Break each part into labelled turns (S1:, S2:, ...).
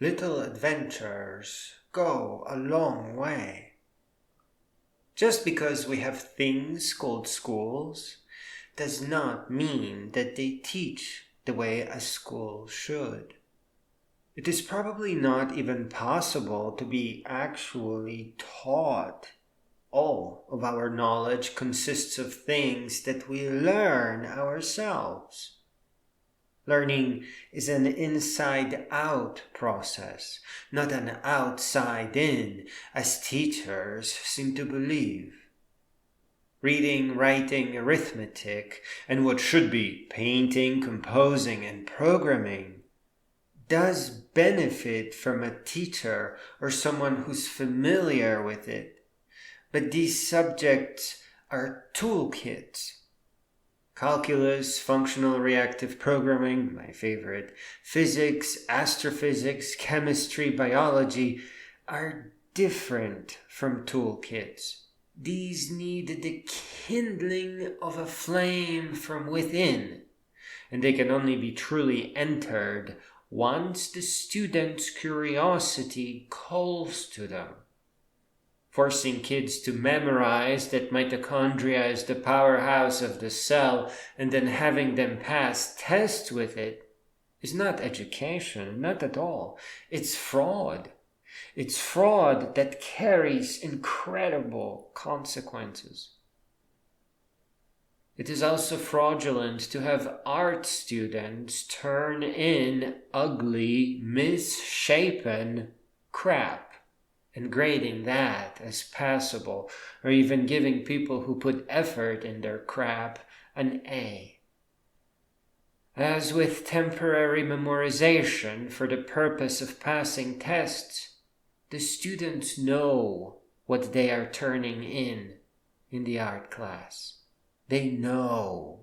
S1: Little adventures go a long way. Just because we have things called schools does not mean that they teach the way a school should. It is probably not even possible to be actually taught. All of our knowledge consists of things that we learn ourselves. Learning is an inside-out process, not an outside-in, as teachers seem to believe. Reading, writing, arithmetic, and what should be painting, composing, and programming does benefit from a teacher or someone who's familiar with it. But these subjects are toolkits. Calculus, functional reactive programming, my favorite, physics, astrophysics, chemistry, biology are different from toolkits. These need the kindling of a flame from within, and they can only be truly entered once the student's curiosity calls to them. Forcing kids to memorize that mitochondria is the powerhouse of the cell and then having them pass tests with it is not education, not at all. It's fraud. It's fraud that carries incredible consequences. It is also fraudulent to have art students turn in ugly, misshapen crap and grading that as passable, or even giving people who put effort in their crap an A. As with temporary memorization for the purpose of passing tests, the students know what they are turning in the art class. They know.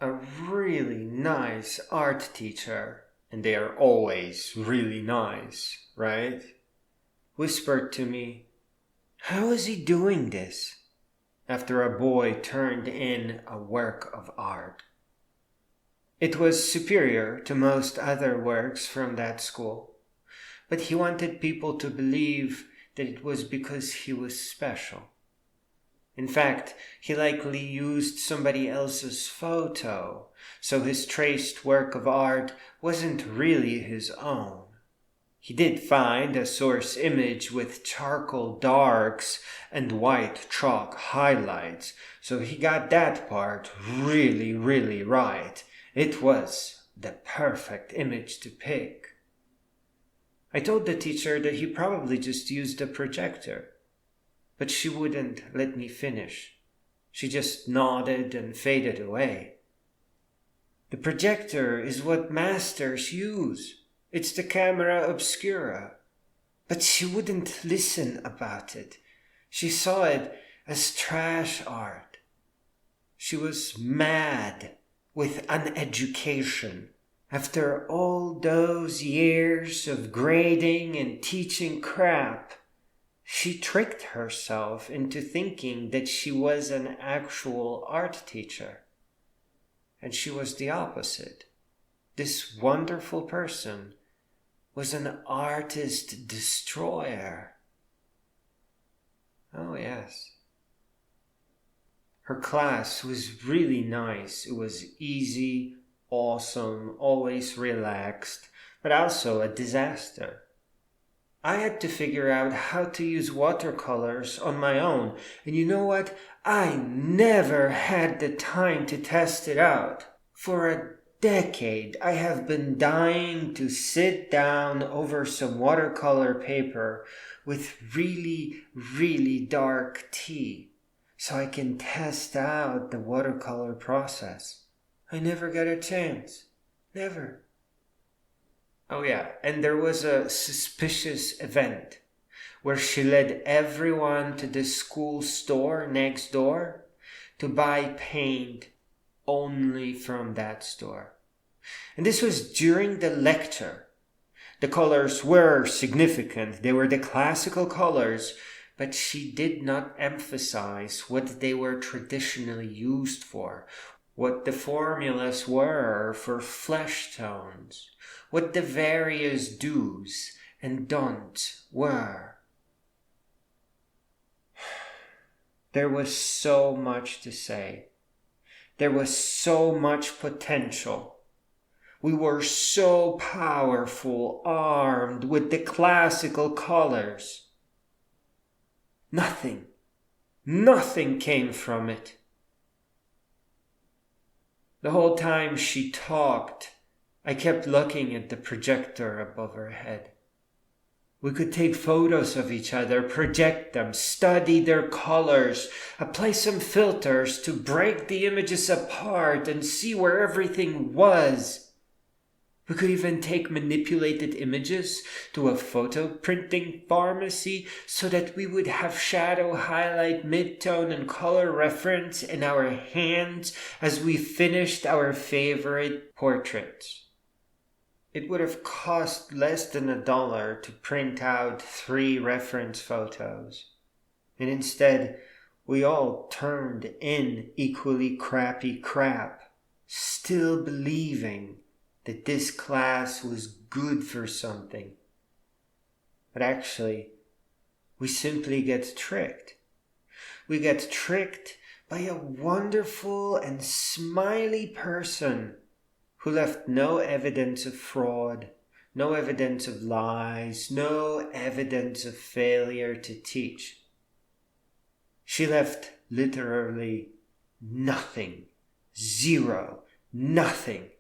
S1: A really nice art teacher, and they are always really nice, right? whispered to me, "How is he doing this?" after a boy turned in a work of art. It was superior to most other works from that school, but he wanted people to believe that it was because he was special. In fact, he likely used somebody else's photo, so his traced work of art wasn't really his own. He did find a source image with charcoal darks and white chalk highlights, so he got that part really right. It was the perfect image to pick. I told the teacher that he probably just used a projector, but she wouldn't let me finish. She just nodded and faded away. The projector is what masters use. It's the camera obscura. But she wouldn't listen about it. She saw it as trash art. She was mad with uneducation. After all those years of grading and teaching crap, she tricked herself into thinking that she was an actual art teacher. And she was the opposite. This wonderful person was an artist destroyer. Oh yes. Her class was really nice. It was easy, awesome, always relaxed, but also a disaster. I had to figure out how to use watercolors on my own, and you know what? I never had the time to test it out. For a decade, I have been dying to sit down over some watercolor paper with really dark tea, so I can test out the watercolor process. I never got a chance. Never. Oh yeah, and there was a suspicious event where she led everyone to the school store next door to buy paint only from that store. And this was during the lecture. The colors were significant. They were the classical colors, but she did not emphasize what they were traditionally used for. what the formulas were for flesh tones, what the various do's and don'ts were. There was so much to say. There was so much potential. We were so powerful, armed with the classical colors. Nothing came from it. The whole time she talked, I kept looking at the projector above her head. We could take photos of each other, project them, study their colors, apply some filters to break the images apart and see where everything was. We could even take manipulated images to a photo printing pharmacy so that we would have shadow, highlight, midtone, and color reference in our hands as we finished our favorite portraits. It would have cost less than $1 to print out 3 reference photos. And instead, we all turned in equally crappy crap, still believing that this class was good for something. But actually, we simply get tricked. We get tricked by a wonderful and smiley person who left no evidence of fraud, no evidence of lies, no evidence of failure to teach. She left literally nothing, 0, nothing.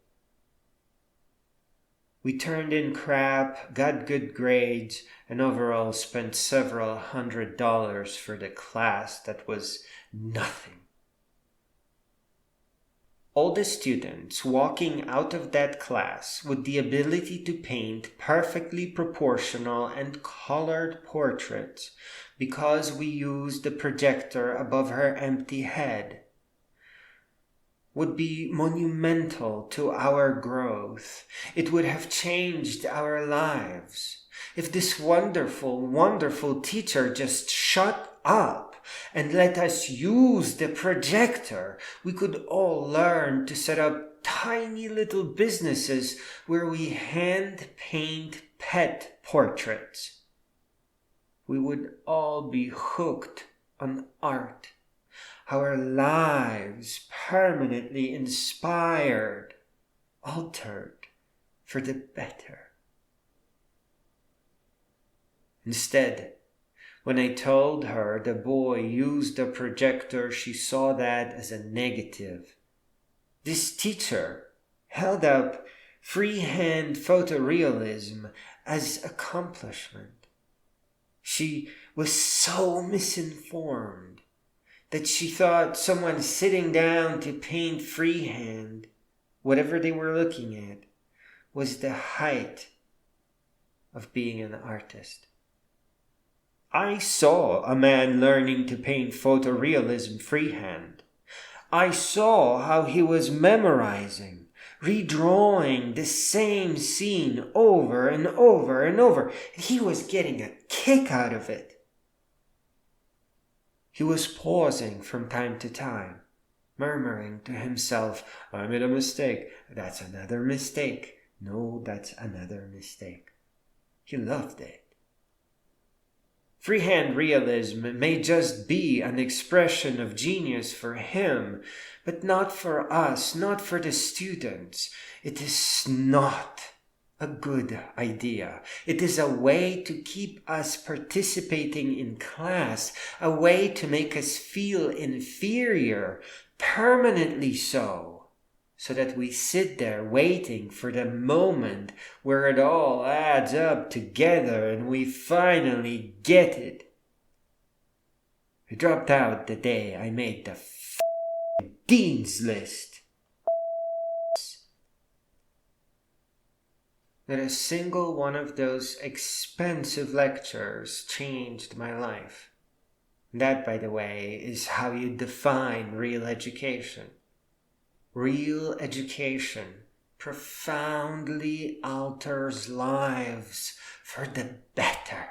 S1: We turned in crap, got good grades, and overall spent several $100s for the class that was nothing. All the students walking out of that class with the ability to paint perfectly proportional and colored portraits because we used the projector above her empty head would be monumental to our growth. It would have changed our lives. If this wonderful, wonderful teacher just shut up and let us use the projector, we could all learn to set up tiny little businesses where we hand paint pet portraits. We would all be hooked on art, our lives permanently inspired, altered for the better. Instead, when I told her the boy used the projector, she saw that as a negative. This teacher held up freehand photorealism as accomplishment. She was so misinformed that she thought someone sitting down to paint freehand, whatever they were looking at, was the height of being an artist. I saw a man learning to paint photorealism freehand. I saw how he was memorizing, redrawing the same scene over and over and over. He was getting a kick out of it. He was pausing from time to time, murmuring to himself, "I made a mistake. That's another mistake. No, that's another mistake." He loved it. Freehand realism may just be an expression of genius for him, but not for us, not for the students. It is not a good idea. It is a way to keep us participating in class, a way to make us feel inferior, permanently so that we sit there waiting for the moment where it all adds up together and we finally get it. I dropped out the day I made the dean's list. Not a single one of those expensive lectures changed my life. That, by the way, is how you define real education. Real education profoundly alters lives for the better.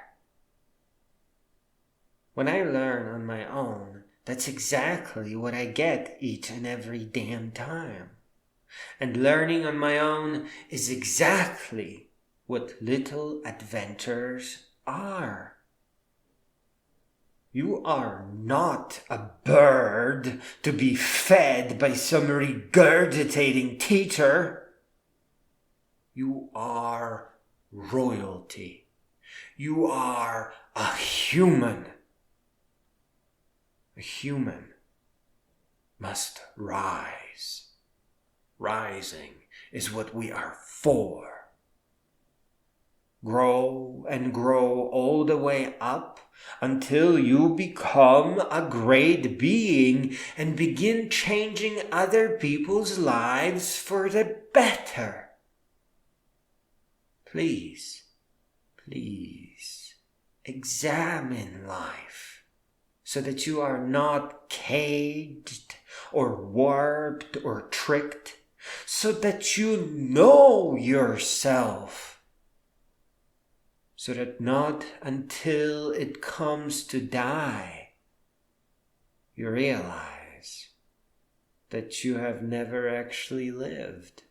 S1: When I learn on my own, That's exactly what I get each and every damn time. And learning on my own is exactly what little adventures are. You are not a bird to be fed by some regurgitating teacher. You are royalty. You are a human. A human must rise. Rising is what we are for. Grow and grow all the way up until you become a great being and begin changing other people's lives for the better. Please, please examine life so that you are not caged or warped or tricked, so that you know yourself. So that not until it comes to die, you realize that you have never actually lived.